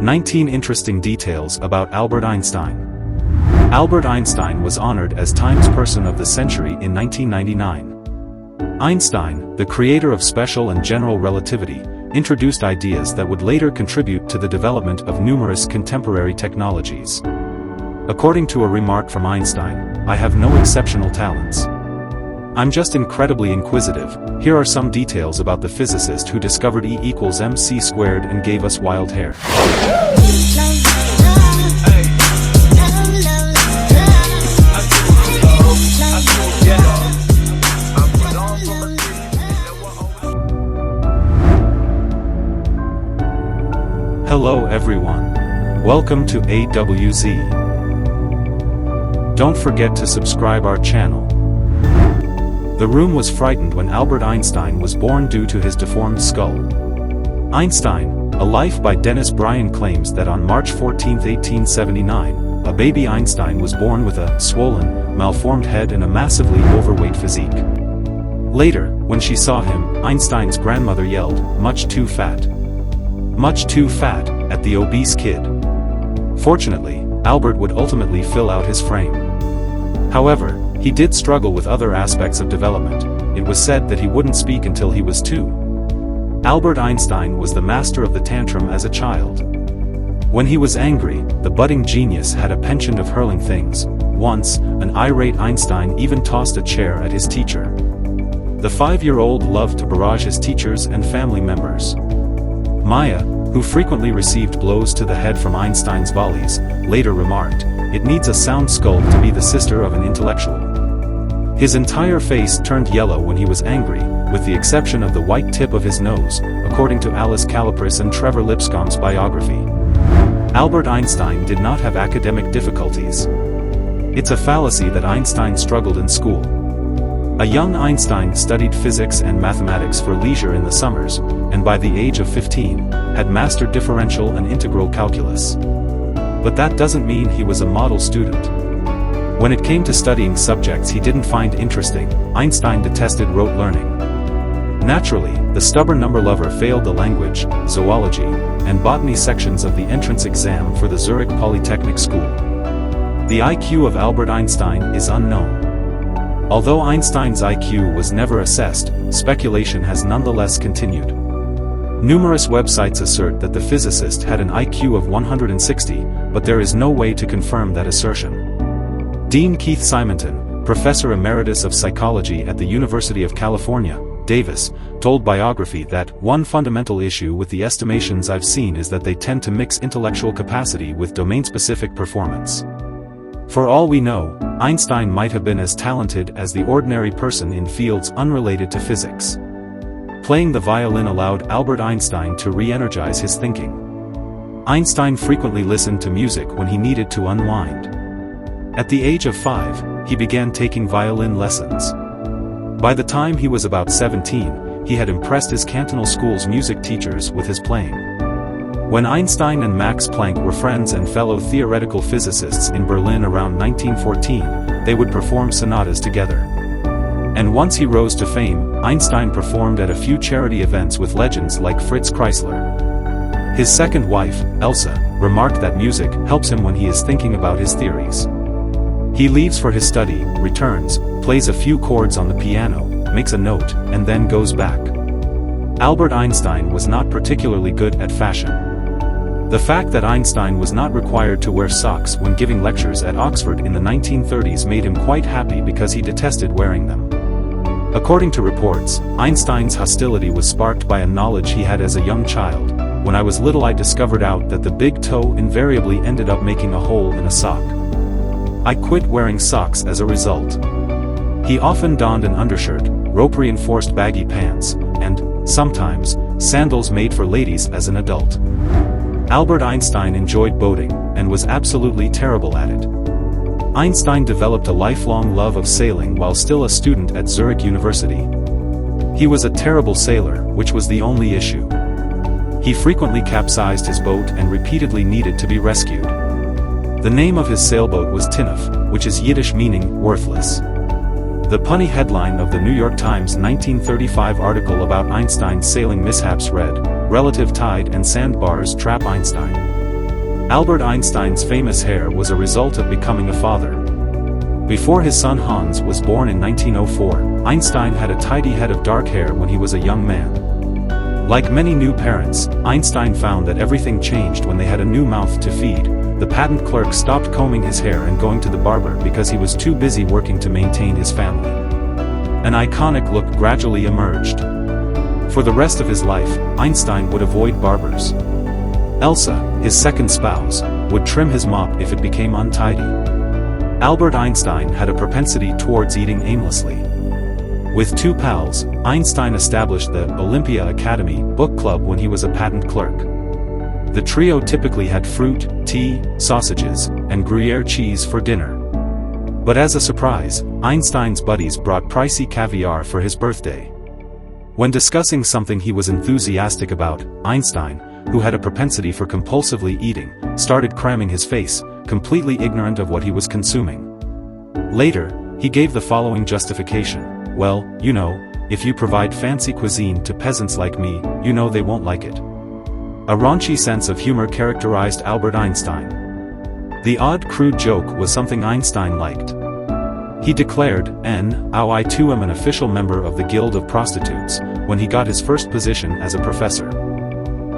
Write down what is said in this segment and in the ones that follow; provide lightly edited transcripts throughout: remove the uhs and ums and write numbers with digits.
19 Interesting Details about Albert Einstein. Albert Einstein was honored as Times Person of the Century in 1999. Einstein, the creator of special and general relativity, introduced ideas that would later contribute to the development of numerous contemporary technologies. According to a remark from Einstein, "I have no exceptional talents. I'm just incredibly inquisitive." Here are some details about the physicist who discovered E equals mc squared and gave us wild hair. Hello everyone. Welcome to AWZ. Don't forget to subscribe our channel. The room was frightened when Albert Einstein was born due to his deformed skull. Einstein, A Life by Dennis Bryan claims that on March 14, 1879, a baby Einstein was born with a swollen, malformed head and a massively overweight physique. Later, when she saw him, Einstein's grandmother yelled, "Much too fat. Much too fat," at the obese kid. Fortunately, Albert would ultimately fill out his frame. However, he did struggle with other aspects of development. It was said that he wouldn't speak until he was 2. Albert Einstein was the master of the tantrum as a child. When he was angry, the budding genius had a penchant of hurling things. Once, an irate Einstein even tossed a chair at his teacher. The 5-year-old loved to barrage his teachers and family members. Maya, who frequently received blows to the head from Einstein's volleys, later remarked, "It needs a sound skull to be the sister of an intellectual." His entire face turned yellow when he was angry, with the exception of the white tip of his nose, according to Alice Calipris and Trevor Lipscomb's biography. Albert Einstein did not have academic difficulties. It's a fallacy that Einstein struggled in school. A young Einstein studied physics and mathematics for leisure in the summers, and by the age of 15, had mastered differential and integral calculus. But that doesn't mean he was a model student. When it came to studying subjects he didn't find interesting, Einstein detested rote learning. Naturally, the stubborn number lover failed the language, zoology, and botany sections of the entrance exam for the Zurich Polytechnic School. The IQ of Albert Einstein is unknown. Although Einstein's IQ was never assessed, speculation has nonetheless continued. Numerous websites assert that the physicist had an IQ of 160, but there is no way to confirm that assertion. Dean Keith Simonton, professor emeritus of psychology at the University of California, Davis, told Biography that, "One fundamental issue with the estimations I've seen is that they tend to mix intellectual capacity with domain-specific performance. For all we know, Einstein might have been as talented as the ordinary person in fields unrelated to physics." Playing the violin allowed Albert Einstein to re-energize his thinking. Einstein frequently listened to music when he needed to unwind. At the age of 5, he began taking violin lessons. By the time he was about 17, he had impressed his cantonal school's music teachers with his playing. When Einstein and Max Planck were friends and fellow theoretical physicists in Berlin around 1914, they would perform sonatas together. And once he rose to fame, Einstein performed at a few charity events with legends like Fritz Kreisler. His second wife, Elsa, remarked that music helps him when he is thinking about his theories. He leaves for his study, returns, plays a few chords on the piano, makes a note, and then goes back. Albert Einstein was not particularly good at fashion. The fact that Einstein was not required to wear socks when giving lectures at Oxford in the 1930s made him quite happy because he detested wearing them. According to reports, Einstein's hostility was sparked by a knowledge he had as a young child. "When I was little I discovered out that the big toe invariably ended up making a hole in a sock. I quit wearing socks as a result." He often donned an undershirt, rope-reinforced baggy pants, and, sometimes, sandals made for ladies as an adult. Albert Einstein enjoyed boating, and was absolutely terrible at it. Einstein developed a lifelong love of sailing while still a student at Zurich University. He was a terrible sailor, which was the only issue. He frequently capsized his boat and repeatedly needed to be rescued. The name of his sailboat was Tinnef, which is Yiddish meaning, worthless. The punny headline of the New York Times 1935 article about Einstein's sailing mishaps read, "Relative tide and sandbars trap Einstein." Albert Einstein's famous hair was a result of becoming a father. Before his son Hans was born in 1904, Einstein had a tidy head of dark hair when he was a young man. Like many new parents, Einstein found that everything changed when they had a new mouth to feed. The patent clerk stopped combing his hair and going to the barber because he was too busy working to maintain his family. An iconic look gradually emerged. For the rest of his life, Einstein would avoid barbers. Elsa, his second spouse, would trim his mop if it became untidy. Albert Einstein had a propensity towards eating aimlessly. With two pals, Einstein established the Olympia Academy book club when he was a patent clerk. The trio typically had fruit, tea, sausages, and Gruyere cheese for dinner. But as a surprise, Einstein's buddies brought pricey caviar for his birthday. When discussing something he was enthusiastic about, Einstein, who had a propensity for compulsively eating, started cramming his face, completely ignorant of what he was consuming. Later, he gave the following justification: well, you know, if you provide fancy cuisine to peasants like me, you know they won't like it. A raunchy sense of humor characterized Albert Einstein. The odd, crude joke was something Einstein liked. He declared, I too am an official member of the Guild of Prostitutes, when he got his first position as a professor.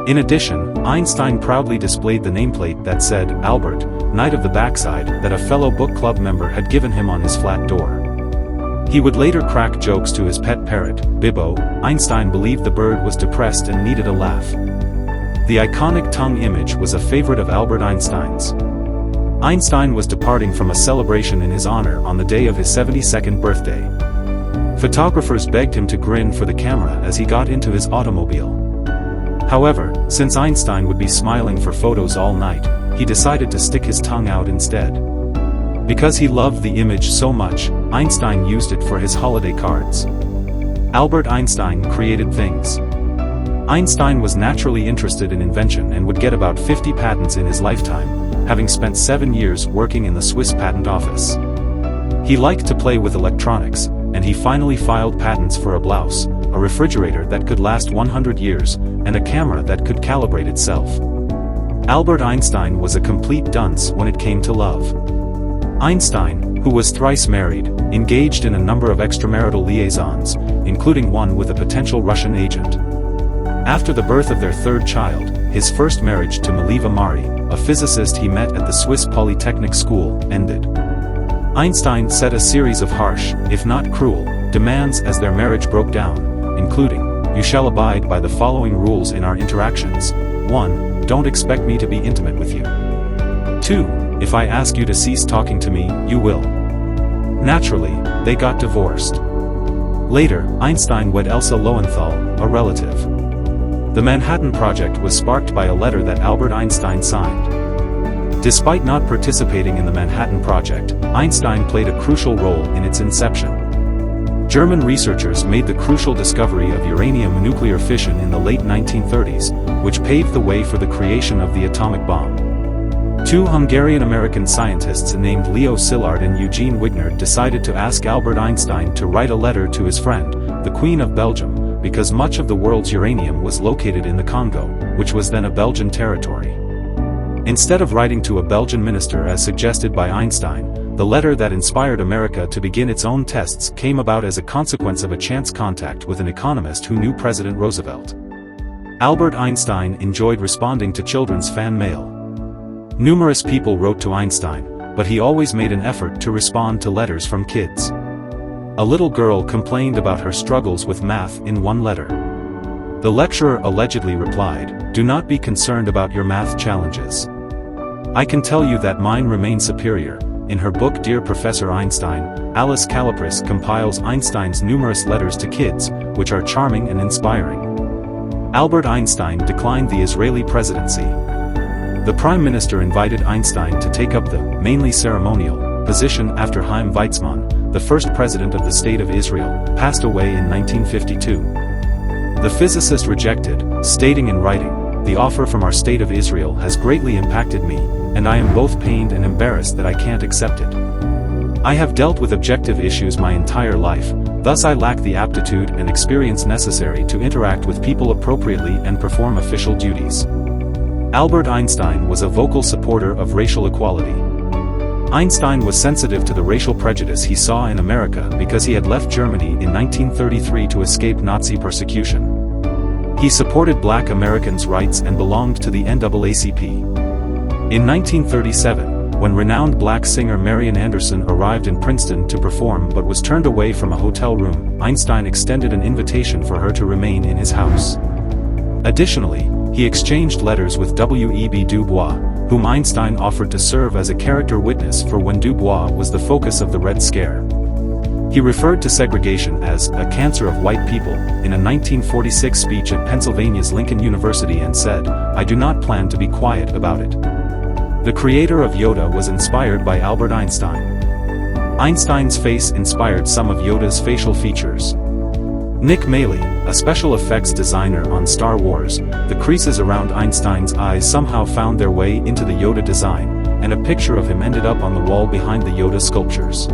In addition, Einstein proudly displayed the nameplate that said, Albert, Knight of the Backside, that a fellow book club member had given him on his flat door. He would later crack jokes to his pet parrot, Bibbo. Einstein believed the bird was depressed and needed a laugh. The iconic tongue image was a favorite of Albert Einstein's. Einstein was departing from a celebration in his honor on the day of his 72nd birthday. Photographers begged him to grin for the camera as he got into his automobile. However, since Einstein would be smiling for photos all night, he decided to stick his tongue out instead. Because he loved the image so much, Einstein used it for his holiday cards. Albert Einstein created things. Einstein was naturally interested in invention and would get about 50 patents in his lifetime, having spent 7 years working in the Swiss patent office. He liked to play with electronics, and he finally filed patents for a blouse, a refrigerator that could last 100 years, and a camera that could calibrate itself. Albert Einstein was a complete dunce when it came to love. Einstein, who was thrice married, engaged in a number of extramarital liaisons, including one with a potential Russian agent. After the birth of their third child, his first marriage to Mileva Mari, a physicist he met at the Swiss Polytechnic School, ended. Einstein set a series of harsh, if not cruel, demands as their marriage broke down, including, you shall abide by the following rules in our interactions. 1. Don't expect me to be intimate with you. 2. If I ask you to cease talking to me, you will. Naturally, they got divorced. Later, Einstein wed Elsa Lowenthal, a relative. The Manhattan Project was sparked by a letter that Albert Einstein signed. Despite not participating in the Manhattan Project, Einstein played a crucial role in its inception. German researchers made the crucial discovery of uranium nuclear fission in the late 1930s, which paved the way for the creation of the atomic bomb. Two Hungarian-American scientists named Leo Szilard and Eugene Wigner decided to ask Albert Einstein to write a letter to his friend, the Queen of Belgium, because much of the world's uranium was located in the Congo, which was then a Belgian territory. Instead of writing to a Belgian minister as suggested by Einstein, the letter that inspired America to begin its own tests came about as a consequence of a chance contact with an economist who knew President Roosevelt. Albert Einstein enjoyed responding to children's fan mail. Numerous people wrote to Einstein, but he always made an effort to respond to letters from kids. A little girl complained about her struggles with math in one letter. The lecturer allegedly replied, "Do not be concerned about your math challenges. I can tell you that mine remain superior." In her book Dear Professor Einstein, Alice Calapris compiles Einstein's numerous letters to kids, which are charming and inspiring. Albert Einstein declined the Israeli presidency. The Prime Minister invited Einstein to take up the, mainly ceremonial, position after Chaim Weizmann, the first president of the State of Israel, passed away in 1952. The physicist rejected, stating in writing, "The offer from our State of Israel has greatly impacted me, and I am both pained and embarrassed that I can't accept it. I have dealt with objective issues my entire life, thus I lack the aptitude and experience necessary to interact with people appropriately and perform official duties." Albert Einstein was a vocal supporter of racial equality. Einstein was sensitive to the racial prejudice he saw in America because he had left Germany in 1933 to escape Nazi persecution. He supported black Americans' rights and belonged to the NAACP. In 1937, when renowned black singer Marian Anderson arrived in Princeton to perform but was turned away from a hotel room, Einstein extended an invitation for her to remain in his house. Additionally, he exchanged letters with W.E.B. Du Bois, whom Einstein offered to serve as a character witness for when Du Bois was the focus of the Red Scare. He referred to segregation as a cancer of white people in a 1946 speech at Pennsylvania's Lincoln University and said, "I do not plan to be quiet about it." The creator of Yoda was inspired by Albert Einstein. Einstein's face inspired some of Yoda's facial features. Nick Maley, a special effects designer on Star Wars, the creases around Einstein's eyes somehow found their way into the Yoda design, and a picture of him ended up on the wall behind the Yoda sculptures.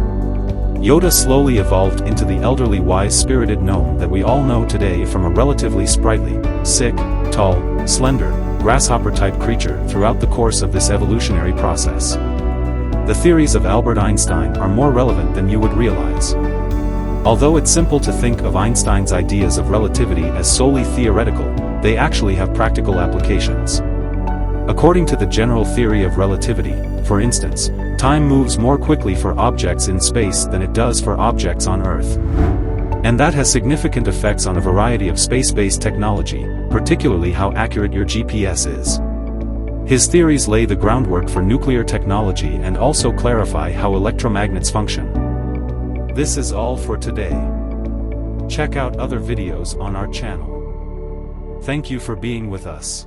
Yoda slowly evolved into the elderly wise-spirited gnome that we all know today from a relatively sprightly, sick, tall, slender, grasshopper-type creature throughout the course of this evolutionary process. The theories of Albert Einstein are more relevant than you would realize. Although it's simple to think of Einstein's ideas of relativity as solely theoretical, they actually have practical applications. According to the general theory of relativity, for instance, time moves more quickly for objects in space than it does for objects on Earth. And that has significant effects on a variety of space-based technology, particularly how accurate your GPS is. His theories lay the groundwork for nuclear technology and also clarify how electromagnets function. This is all for today. Check out other videos on our channel. Thank you for being with us.